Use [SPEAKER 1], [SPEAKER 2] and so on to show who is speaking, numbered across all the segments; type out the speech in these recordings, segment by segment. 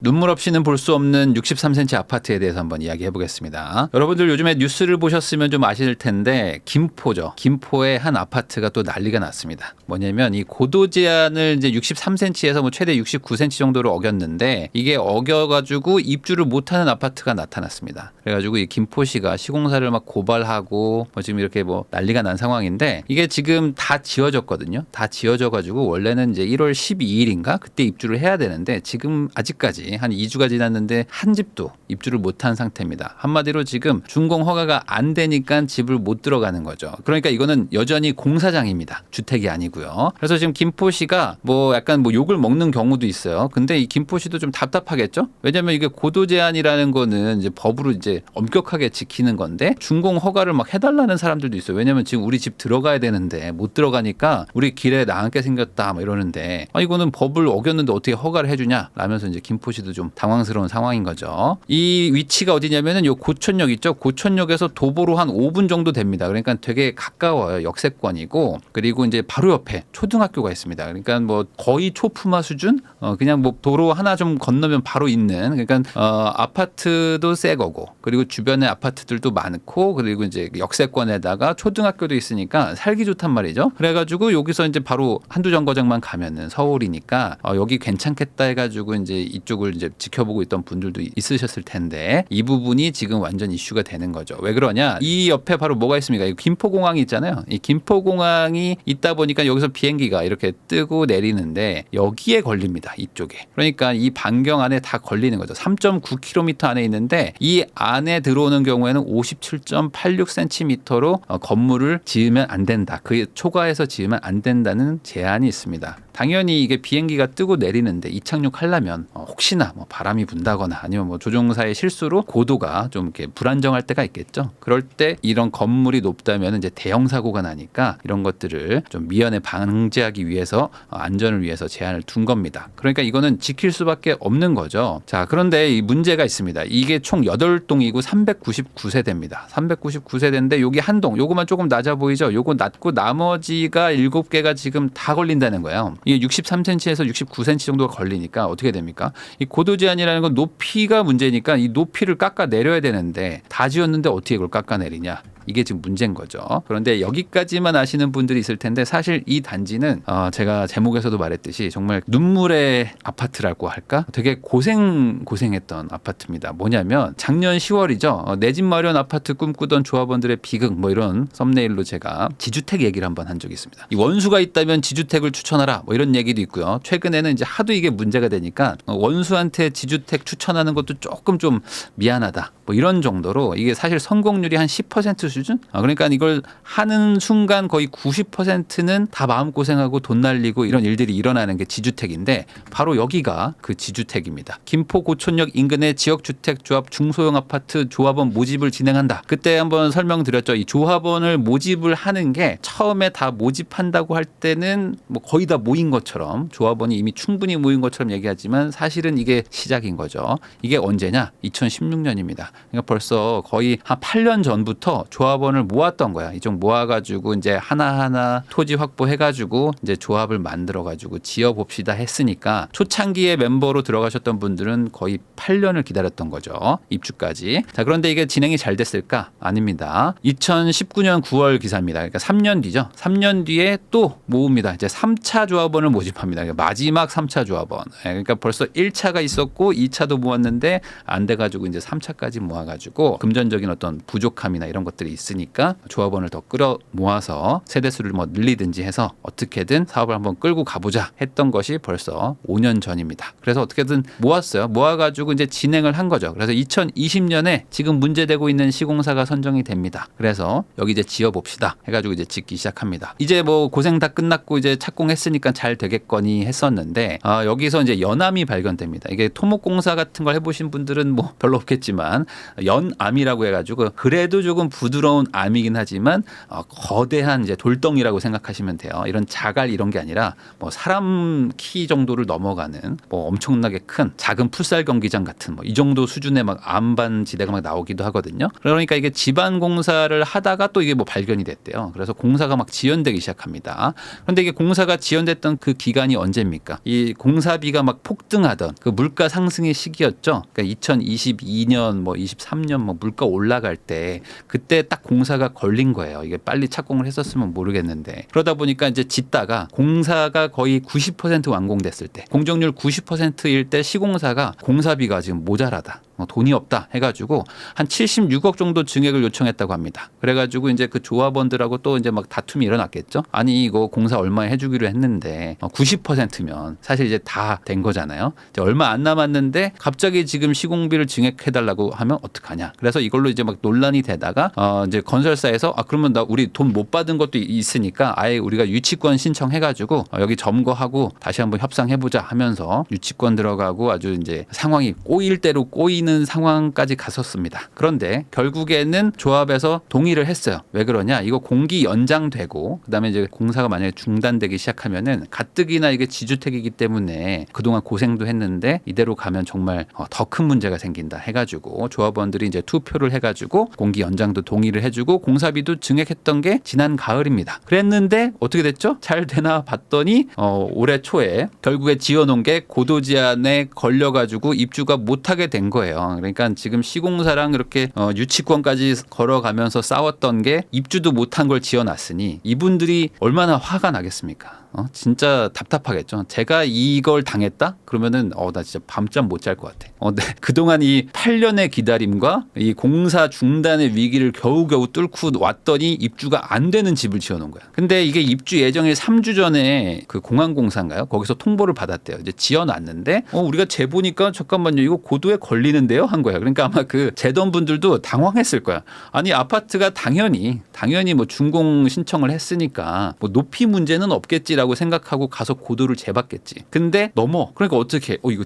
[SPEAKER 1] 눈물 없이는 볼 수 없는 63cm 아파트에 대해서 한번 이야기해 보겠습니다. 여러분들 요즘에 뉴스를 보셨으면 좀 아실 텐데 김포죠. 김포의 한 아파트가 또 난리가 났습니다. 뭐냐면 이 고도 제한을 이제 63cm에서 뭐 최대 69cm 정도로 어겼는데 이게 어겨가지고 입주를 못하는 아파트가 나타났습니다. 그래가지고 이 김포시가 시공사를 막 고발하고 뭐 지금 이렇게 뭐 난리가 난 상황인데 이게 지금 다 지어졌거든요. 다 지어져가지고 원래는 이제 1월 12일인가 그때 입주를 해야 되는데 지금 아직까지 한 2주가 지났는데 한 집도 입주를 못한 상태입니다. 한마디로 지금 준공 허가가 안 되니까 집을 못 들어가는 거죠. 그러니까 이거는 여전히 공사장입니다. 주택이 아니고요. 그래서 지금 김포시가 뭐 약간 뭐 욕을 먹는 경우도 있어요. 근데 이 김포시도 좀 답답하겠죠? 왜냐면 이게 고도 제한이라는 거는 이제 법으로 이제 엄격하게 지키는 건데 준공 허가를 막 해달라는 사람들도 있어요. 왜냐면 지금 우리 집 들어가야 되는데 못 들어가니까 우리 길에 나앉게 생겼다 뭐 이러는데 이거는 법을 어겼는데 어떻게 허가를 해주냐 라면서 이제 김포시도 좀 당황스러운 상황인 거죠. 이 위치가 어디냐면은 요 고촌역 있죠. 고촌역에서 도보로 한 5분 정도 됩니다. 그러니까 되게 가까워요. 역세권이고 그리고 이제 바로 옆에 초등학교가 있습니다. 그러니까 뭐 거의 초품화 수준? 그냥 뭐 도로 하나 좀 건너면 바로 있는 그러니까 아파트도 새 거고 그리고 주변에 아파트들도 많고 그리고 이제 역세권에다가 초등학교도 있으니까 살기 좋단 말이죠. 그래가지고 여기서 이제 바로 한두 정거장만 가면은 서울이니까 여기 괜찮겠다 해가지고 이제 이쪽을 이제 지켜보고 있던 분들도 있으셨을 텐데 이 부분이 지금 완전 이슈가 되는 거죠. 왜 그러냐? 이 옆에 바로 뭐가 있습니까? 이 김포공항이 있잖아요. 이 김포공항이 있다 보니까 여기서 비행기가 이렇게 뜨고 내리는데 여기에 걸립니다. 이쪽에. 그러니까 이 반경 안에 다 걸리는 거죠. 3.9km 안에 있는데 이 안에 들어오는 경우에는 57.86cm로 건물을 지으면 안 된다. 그 초과해서 지으면 안 된다는 제한이 있습니다. 당연히 이게 비행기가 뜨고 내리는데 이착륙하려면 혹시나 뭐 바람이 분다거나 아니면 뭐 조종사의 실수로 고도가 좀 이렇게 불안정할 때가 있겠죠. 그럴 때 이런 건물이 높다면 이제 대형 사고가 나니까 이런 것들을 좀 미연에 방지하기 위해서 안전을 위해서 제한을 둔 겁니다. 그러니까 이거는 지킬 수밖에 없는 거죠. 자, 그런데 이 문제가 있습니다. 이게 총 8동이고 399세대입니다. 399세대인데 여기 한 동, 요거만 조금 낮아 보이죠? 요거 낮고 나머지가 7개가 지금 다 걸린다는 거예요. 이게 63cm에서 69cm 정도가 걸리니까 어떻게 됩니까? 이 고도 제한이라는 건 높이가 문제니까 이 높이를 깎아 내려야 되는데 다 지었는데 어떻게 이걸 깎아 내리냐? 이게 지금 문제인 거죠. 그런데 여기까지만 아시는 분들이 있을 텐데 사실 이 단지는 제가 제목에서도 말했듯이 정말 눈물의 아파트라고 할까? 되게 고생했던 아파트입니다. 뭐냐면 작년 10월이죠. 내 집 마련 아파트 꿈꾸던 조합원들의 비극 뭐 이런 썸네일로 제가 지주택 얘기를 한번 한 적이 있습니다. 이 원수가 있다면 지주택을 추천하라 뭐 이런 얘기도 있고요. 최근에는 이제 하도 이게 문제가 되니까 원수한테 지주택 추천하는 것도 조금 좀 미안하다. 뭐 이런 정도로 이게 사실 성공률이 한 10% 수준? 그러니까 이걸 하는 순간 거의 90%는 다 마음고생하고 돈 날리고 이런 일들이 일어나는 게 지주택인데 바로 여기가 그 지주택입니다. 김포 고촌역 인근의 지역주택조합 중소형 아파트 조합원 모집을 진행한다. 그때 한번 설명드렸죠. 이 조합원을 모집을 하는 게 처음에 다 모집한다고 할 때는 뭐 거의 다 모인 것처럼 조합원이 이미 충분히 모인 것처럼 얘기하지만 사실은 이게 시작인 거죠. 이게 언제냐? 2016년입니다. 그러니까 벌써 거의 한 8년 전부터 조합원을 모았던 거야. 이쪽 모아가지고 이제 하나하나 토지 확보해가지고 이제 조합을 만들어가지고 지어봅시다 했으니까 초창기에 멤버로 들어가셨던 분들은 거의 8년을 기다렸던 거죠. 입주까지. 자, 그런데 이게 진행이 잘 됐을까? 아닙니다. 2019년 9월 기사입니다. 그러니까 3년 뒤죠. 3년 뒤에 또 모읍니다. 이제 3차 조합원을 모집합니다. 그러니까 마지막 3차 조합원. 그러니까 벌써 1차가 있었고 2차도 모았는데 안 돼가지고 이제 3차까지 모아가지고 금전적인 어떤 부족함이나 이런 것들이 있으니까 조합원을 더 끌어 모아서 세대수를 뭐 늘리든지 해서 어떻게든 사업을 한번 끌고 가보자 했던 것이 벌써 5년 전입니다. 그래서 어떻게든 모았어요. 모아가지고 이제 진행을 한 거죠. 그래서 2020년에 지금 문제되고 있는 시공사가 선정이 됩니다. 그래서 여기 이제 지어봅시다 해가지고 이제 짓기 시작합니다. 이제 뭐 고생 다 끝났고 이제 착공했으니까 잘 되겠거니 했었는데 여기서 이제 연암이 발견됩니다. 이게 토목공사 같은 걸 해보신 분들은 뭐 별로 없겠지만 연암이라고 해가지고 그래도 조금 부드 부드러운 암이긴 하지만 거대한 이제 돌덩이라고 생각하시면 돼요. 이런 자갈 이런 게 아니라 뭐 사람 키 정도를 넘어가는 뭐 엄청나게 큰 작은 풋살 경기장 같은 뭐 이 정도 수준의 막 암반 지대가 막 나오기도 하거든요. 그러니까 이게 지반 공사를 하다가 또 이게 뭐 발견이 됐대요. 그래서 공사가 막 지연되기 시작합니다. 그런데 이게 공사가 지연됐던 그 기간이 언제입니까? 이 공사비가 막 폭등하던 그 물가 상승의 시기였죠. 그러니까 2022년 뭐 23년 뭐 물가 올라갈 때 그때 딱 공사가 걸린 거예요. 이게 빨리 착공을 했었으면 모르겠는데 그러다 보니까 이제 짓다가 공사가 거의 90% 완공됐을 때 공정률 90%일 때 시공사가 공사비가 지금 모자라다. 돈이 없다 해가지고 한 76억 정도 증액을 요청했다고 합니다. 그래가지고 이제 그 조합원들하고 또 이제 막 다툼이 일어났겠죠. 아니 이거 공사 얼마에 해주기로 했는데 90%면 사실 이제 다 된 거잖아요. 이제 얼마 안 남았는데 갑자기 지금 시공비를 증액해달라고 하면 어떡하냐. 그래서 이걸로 이제 막 논란이 되다가 이제 건설사에서 그러면 우리 돈 못 받은 것도 있으니까 아예 우리가 유치권 신청해가지고 여기 점거하고 다시 한번 협상해보자 하면서 유치권 들어가고 아주 이제 상황이 꼬일 대로 꼬이는 상황까지 갔었습니다. 그런데 결국에는 조합에서 동의를 했어요. 왜 그러냐? 이거 공기 연장되고 그다음에 이제 공사가 만약에 중단되기 시작하면은 가뜩이나 이게 지주택이기 때문에 그동안 고생도 했는데 이대로 가면 정말 더 큰 문제가 생긴다 해가지고 조합원들이 이제 투표를 해가지고 공기 연장도 동의를 해주고 공사비도 증액했던 게 지난 가을입니다. 그랬는데 어떻게 됐죠? 잘 되나 봤더니 올해 초에 결국에 지어놓은 게 고도제한에 걸려가지고 입주가 못하게 된 거예요. 그러니까 지금 시공사랑 이렇게 유치권까지 걸어가면서 싸웠던 게 입주도 못한 걸 지어놨으니 이분들이 얼마나 화가 나겠습니까? 진짜 답답하겠죠. 제가 이걸 당했다? 그러면은 나 진짜 밤잠 못 잘 것 같아. 네. 그동안 이 8년의 기다림과 이 공사 중단의 위기를 겨우겨우 뚫고 왔더니 입주가 안 되는 집을 지어놓은 거야. 근데 이게 입주 예정일 3주 전에 그 공항공사인가요? 거기서 통보를 받았대요. 이제 지어놨는데 우리가 재보니까 잠깐만요. 이거 고도에 걸리는데요? 한 거야. 그러니까 아마 그 재던 분들도 당황했을 거야. 아니 아파트가 당연히 뭐 준공 신청을 했으니까 뭐 높이 문제는 없겠지라고 생각하고 가서 고도를 재봤겠지. 근데 넘어. 그러니까 어떻게 이거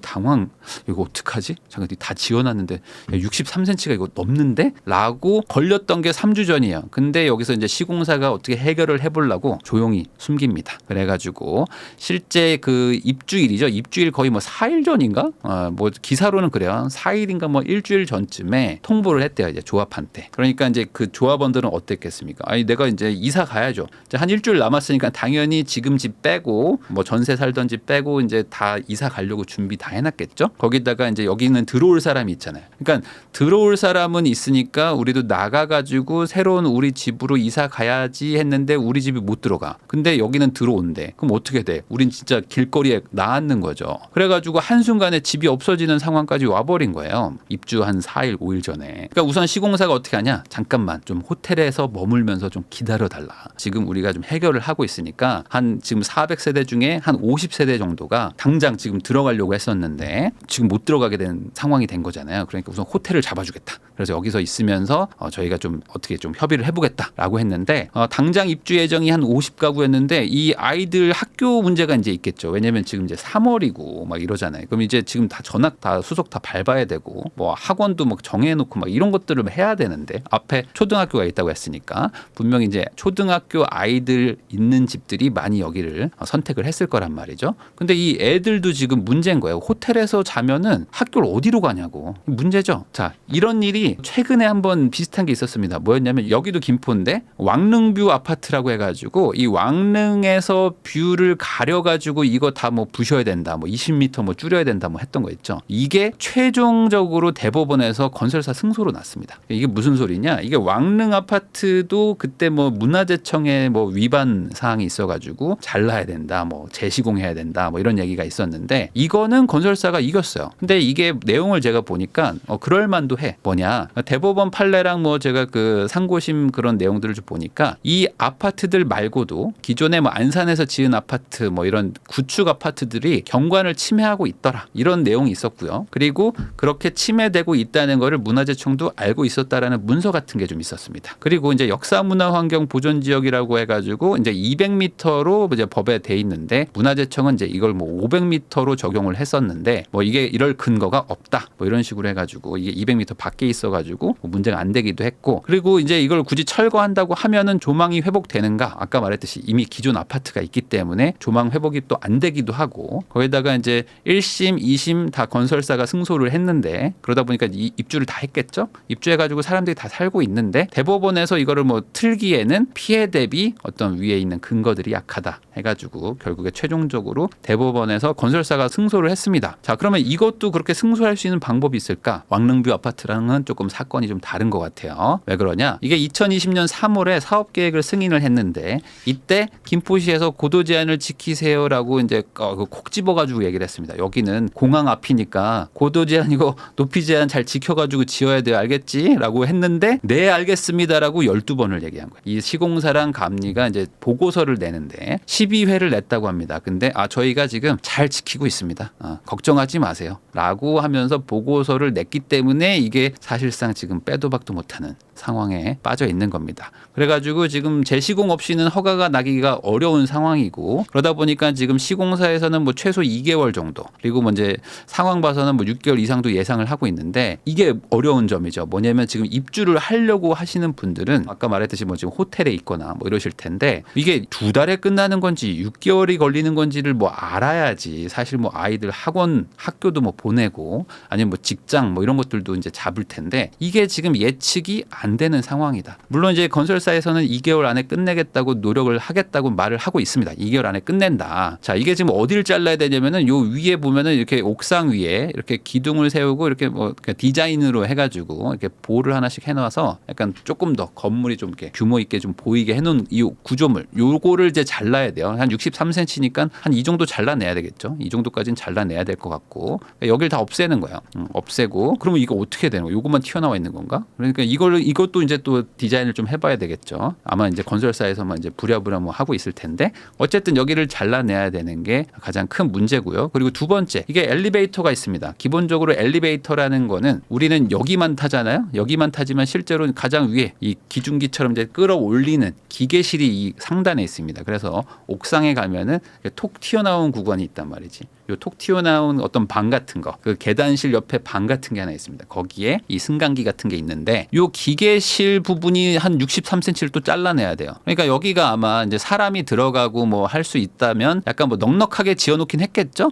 [SPEAKER 1] 이거 어떡하지? 잠깐 다 지어놨는데 63cm가 이거 넘는데? 라고 걸렸던 게 3주 전이에요. 근데 여기서 이제 시공사가 어떻게 해결을 해보려고 조용히 숨깁니다. 그래가지고 실제 그 입주일이죠. 입주일 거의 뭐 4일 전인가? 뭐 기사로는 그래요. 4일인가 뭐 일주일 전쯤에 통보를 했대요. 이제 조합한테. 그러니까 이제 그 조합원들은 어땠겠습니까? 아니 내가 이제 이사 가야죠. 이제 한 일주일 남았으니까 당연히 지금 집 빼고 뭐 전세 살던 집 빼고 이제 다 이사 가려고 준비 다 해놨겠죠. 거기다가 이제 여기는 들어올 사람이 있잖아요. 그러니까 들어올 사람은 있으니까 우리도 나가가지고 새로운 우리 집으로 이사 가야지 했는데 우리 집이 못 들어가. 근데 여기는 들어온대. 그럼 어떻게 돼? 우린 진짜 길거리에 나앉는 거죠. 그래가지고 한순간에 집이 없어지는 상황까지 와버린 거예요. 입주 한 4일, 5일 전에. 그러니까 우선 시공사가 어떻게 하냐? 잠깐만 좀 호텔에서 머물면서 좀 기다려달라. 지금 우리가 좀 해결을 하고 있으니까 한 지금 400세대 중에 한 50세대 정도가 당장 지금 들어가려고 했었는데 지금 못 들어가게 된 상황이 된 거잖아요. 그러니까 우선 호텔을 잡아주겠다. 그래서 여기서 있으면서 저희가 좀 어떻게 좀 협의를 해보겠다라고 했는데 당장 입주 예정이 한 50가구였는데 이 아이들 학교 문제가 이제 있겠죠. 왜냐하면 지금 이제 3월이고 막 이러잖아요. 그럼 이제 지금 다 전학 다 수속 다 밟아야 되고 뭐 학원도 막 정해놓고 막 이런 것들을 해야 되는데 앞에 초등학교가 있다고 했으니까 분명히 이제 초등학교 아이들 있는 집들이 많이 여기를 선택을 했을 거란 말이죠. 근데 이 애들도 지금 문제인 거예요. 호텔에서 자면은 학교를 어디로 가냐고. 문제죠. 자, 이런 일이 최근에 한번 비슷한 게 있었습니다. 뭐였냐면 여기도 김포인데 왕릉뷰 아파트라고 해가지고 이 왕릉에서 뷰를 가려가지고 이거 다 뭐 부셔야 된다. 뭐 20m 뭐 줄여야 된다. 뭐 했던 거 있죠. 이게 최종적으로 대법원에서 건설사 승소로 났습니다. 이게 무슨 소리냐? 이게 왕릉 아파트도 그때 뭐 문화재청에 뭐 위반 사항이 있어가지고 잘라야 된다. 뭐 재시공해야 된다. 뭐 이런 얘기가 있었는데 이거는 건설사가 이겼어요. 근데 이게 내용을 제가 보니까 그럴 만도 해. 뭐냐? 대법원 판례랑 뭐 제가 그 상고심 그런 내용들을 좀 보니까 이 아파트들 말고도 기존에 뭐 안산에서 지은 아파트 뭐 이런 구축 아파트들이 경관을 침해하고 있더라. 이런 내용이 있었고요. 그리고 그렇게 침해되고 있다는 거를 문화재청도 알고 있었다라는 문서 같은 게 좀 있었습니다. 그리고 이제 역사문화환경 보존지역이라고 해가지고 이제 200m로 이제 이제 법에 돼 있는데 문화재청은 이제 이걸 뭐 500m로 적용을 했었는데 뭐 이게 이럴 근거가 없다. 뭐 이런 식으로 해가지고 이게 200m 밖에 있어가지고 뭐 문제가 안 되기도 했고 그리고 이제 이걸 굳이 철거한다고 하면은 조망이 회복되는가? 아까 말했듯이 이미 기존 아파트가 있기 때문에 조망 회복이 또 안 되기도 하고 거기다가 이제 1심, 2심 다 건설사가 승소를 했는데 그러다 보니까 입주를 다 했겠죠? 입주해가지고 사람들이 다 살고 있는데 대법원에서 이거를 뭐 틀기에는 피해 대비 어떤 위에 있는 근거들이 약하다 해가지고 결국에 최종적으로 대법원에서 건설사가 승소를 했습니다. 자, 그러면 이것도 그렇게 승소할 수 있는 방법이 있을까? 왕릉뷰 아파트랑은 조금 사건이 좀 다른 것 같아요. 왜 그러냐? 이게 2020년 3월에 사업계획을 승인을 했는데 이때 김포시에서 고도 제한을 지키세요라고 이제 콕 집어가지고 얘기를 했습니다. 여기는 공항 앞이니까 고도 제한이고 높이 제한 잘 지켜가지고 지어야 돼요. 알겠지? 라고 했는데 네 알겠습니다라고 12번을 얘기한 거예요. 이 시공사랑 감리가 이제 보고서를 내는데 12회를 냈다고 합니다. 근데 저희가 지금 잘 지키고 있습니다. 걱정하지 마세요. 라고 하면서 보고서를 냈기 때문에 이게 사실상 지금 빼도 박도 못하는 상황에 빠져 있는 겁니다. 그래가지고 지금 재시공 없이는 허가가 나기가 어려운 상황이고 그러다 보니까 지금 시공사에서는 뭐 최소 2개월 정도 그리고 뭐 이제 상황 봐서는 뭐 6개월 이상도 예상을 하고 있는데 이게 어려운 점이죠. 뭐냐면 지금 입주를 하려고 하시는 분들은 아까 말했듯이 뭐 지금 호텔에 있거나 뭐 이러실 텐데 이게 2달에 끝나는 건지 6개월이 걸리는 건지를 뭐 알아야지 사실 뭐 아이들 학원 학교도 뭐 보내고 아니면 뭐 직장 뭐 이런 것들도 이제 잡을 텐데 이게 지금 예측이 안 되는 상황이다. 물론 이제 건설사에서는 2개월 안에 끝내겠다고 노력을 하겠다고 말을 하고 있습니다. 2개월 안에 끝낸다. 자, 이게 지금 어디를 잘라야 되냐면은 요 위에 보면은 이렇게 옥상 위에 이렇게 기둥을 세우고 이렇게 뭐 디자인으로 해가지고 이렇게 볼을 하나씩 해놔서 약간 조금 더 건물이 좀 이렇게 규모 있게 좀 보이게 해놓은 이 구조물 요거를 이제 잘라야 돼요. 한 63cm니까 한 이 정도 잘라내야 되겠죠. 이 정도까지는 잘라내야 될 것 같고 그러니까 여기를 다 없애는 거예요. 없애고 그러면 이거 어떻게 되는 거예요? 요것만 튀어나와 있는 건가? 그러니까 이것도 이제 또 디자인을 좀 해봐야 되겠죠. 아마 이제 건설사에서만 이제 부랴부랴 뭐 하고 있을 텐데 어쨌든 여기를 잘라내야 되는 게 가장 큰 문제고요. 그리고 두 번째 이게 엘리베이터가 있습니다. 기본적으로 엘리베이터라는 거는 우리는 여기만 타잖아요. 여기만 타지만 실제로 가장 위에 이 기중기처럼 이제 끌어올리는 기계실이 이 상단에 있습니다. 그래서 옥상에 가면은 톡 튀어나온 구간이 있단 말이지. 요 톡 튀어나온 어떤 방 같은 거, 그 계단실 옆에 방 같은 게 하나 있습니다. 거기에 이 승강기 같은 게 있는데 요 기계실 부분이 한 63cm를 또 잘라내야 돼요. 그러니까 여기가 아마 이제 사람이 들어가고 뭐 할 수 있다면 약간 뭐 넉넉하게 지어놓긴 했겠죠.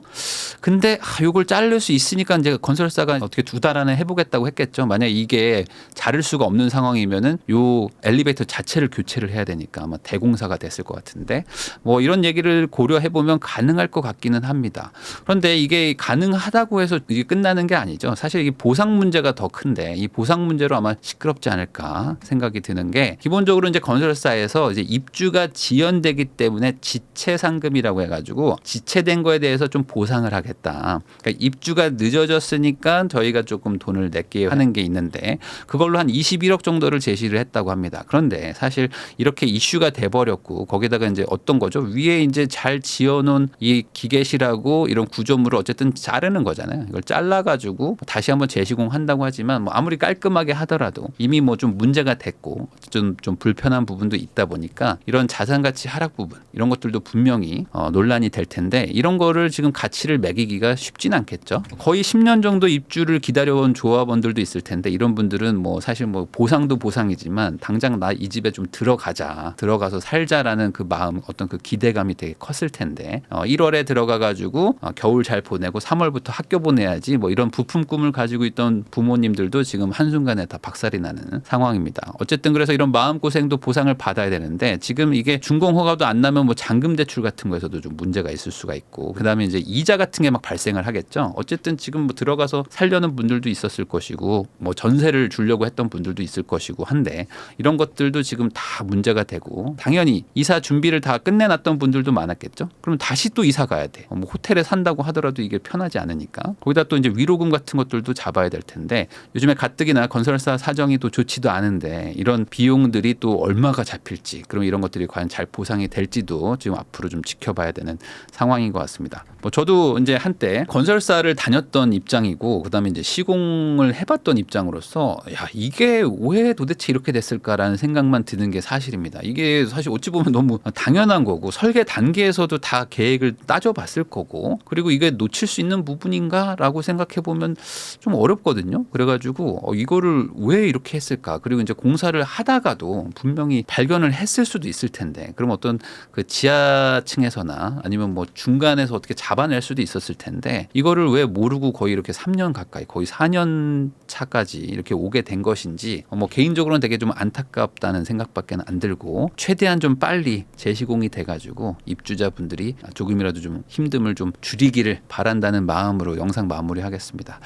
[SPEAKER 1] 근데 요걸 자를 수 있으니까 이제 건설사가 어떻게 2달 안에 해보겠다고 했겠죠. 만약 이게 자를 수가 없는 상황이면은 요 엘리베이터 자체를 교체를 해야 되니까 아마 대공사가 됐을 것 같은데 뭐 이런 얘기를 고려해 보면 가능할 것 같기는 합니다. 그런데 이게 가능하다고 해서 이게 끝나는 게 아니죠. 사실 이게 보상 문제가 더 큰데 이 보상 문제로 아마 시끄럽지 않을까 생각이 드는 게 기본적으로 이제 건설사에서 이제 입주가 지연되기 때문에 지체 상금이라고 해가지고 지체된 거에 대해서 좀 보상을 하겠다. 그러니까 입주가 늦어졌으니까 저희가 조금 돈을 낼게 하는 게 있는데 그걸로 한 21억 정도를 제시를 했다고 합니다. 그런데 사실 이렇게 이슈가 돼버렸고 거기다가 이제 어떤 거죠? 위에 이제 잘 지어놓은 이 기계실하고 이런 구조물을 어쨌든 자르는 거잖아요. 이걸 잘라가지고 다시 한번 재시공한다고 하지만 뭐 아무리 깔끔하게 하더라도 이미 뭐 좀 문제가 됐고 좀 불편한 부분도 있다 보니까 이런 자산가치 하락 부분 이런 것들도 분명히 논란이 될 텐데 이런 거를 지금 가치를 매기기가 쉽진 않겠죠. 거의 10년 정도 입주를 기다려온 조합원들도 있을 텐데 이런 분들은 뭐 사실 뭐 보상도 보상이지만 당장 나 이 집에 좀 들어가서 살자라는 그 마음 어떤 그 기대감이 되게 컸을 텐데 1월에 들어가가지고 겨울 잘 보내고 3월부터 학교 보내야지 뭐 이런 부품 꿈을 가지고 있던 부모님들도 지금 한순간에 다 박살이 나는 상황입니다. 어쨌든 그래서 이런 마음고생도 보상을 받아야 되는데 지금 이게 준공허가도 안 나면 뭐 잔금 대출 같은 거에서도 좀 문제가 있을 수가 있고 그다음에 이제 이자 같은 게 막 발생을 하겠죠. 어쨌든 지금 뭐 들어가서 살려는 분들도 있었을 것이고 뭐 전세를 주려고 했던 분들도 있을 것이고 한데 이런 것들도 지금 다 문제가 되고 당연히 이사 준비를 다 끝내놨던 분들도 많았겠죠. 그럼 다시 또 이사 가야 돼. 뭐 호텔에 산다고 하더라도 이게 편하지 않으니까 거기다 또 이제 위로금 같은 것들도 잡아야 될 텐데 요즘에 가뜩이나 건설사 사정이 또 좋지도 않은데 이런 비용들이 또 얼마가 잡힐지 그럼 이런 것들이 과연 잘 보상이 될지도 지금 앞으로 좀 지켜봐야 되는 상황인 것 같습니다. 뭐 저도 이제 한때 건설사를 다녔던 입장이고 그다음에 이제 시공을 해봤던 입장으로서 야 이게 왜 도대체 이렇게 됐을까라는 생각만 드는 게 사실입니다. 이게 사실 어찌 보면 너무 당연한 거고 설계 단계에서도 다 계획을 따져봤을 거고 그리고 이게 놓칠 수 있는 부분인가라고 생각해 보면 좀 어렵거든요. 그래가지고 이거를 왜 이렇게 했을까? 그리고 이제 공사를 하다가도 분명히 발견을 했을 수도 있을 텐데 그럼 어떤 그 지하층에서나 아니면 뭐 중간에서 어떻게 잡아낼 수도 있었을 텐데 이거를 왜 모르고 거의 이렇게 3년 가까이 거의 4년 차까지 이렇게 오게 된 것인지 뭐 개인적으로는 되게 좀 안타깝다는 생각밖에 안 들고 최대한 좀 빨리 재시공이 돼가지고 입주자분들이 조금이라도 좀 힘듦을 좀 줄이기를 바란다는 마음으로 영상 마무리하겠습니다.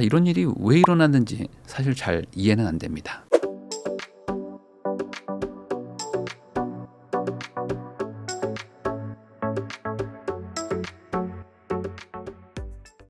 [SPEAKER 1] 이런 일이 왜 일어났는지 사실 잘 이해는 안 됩니다.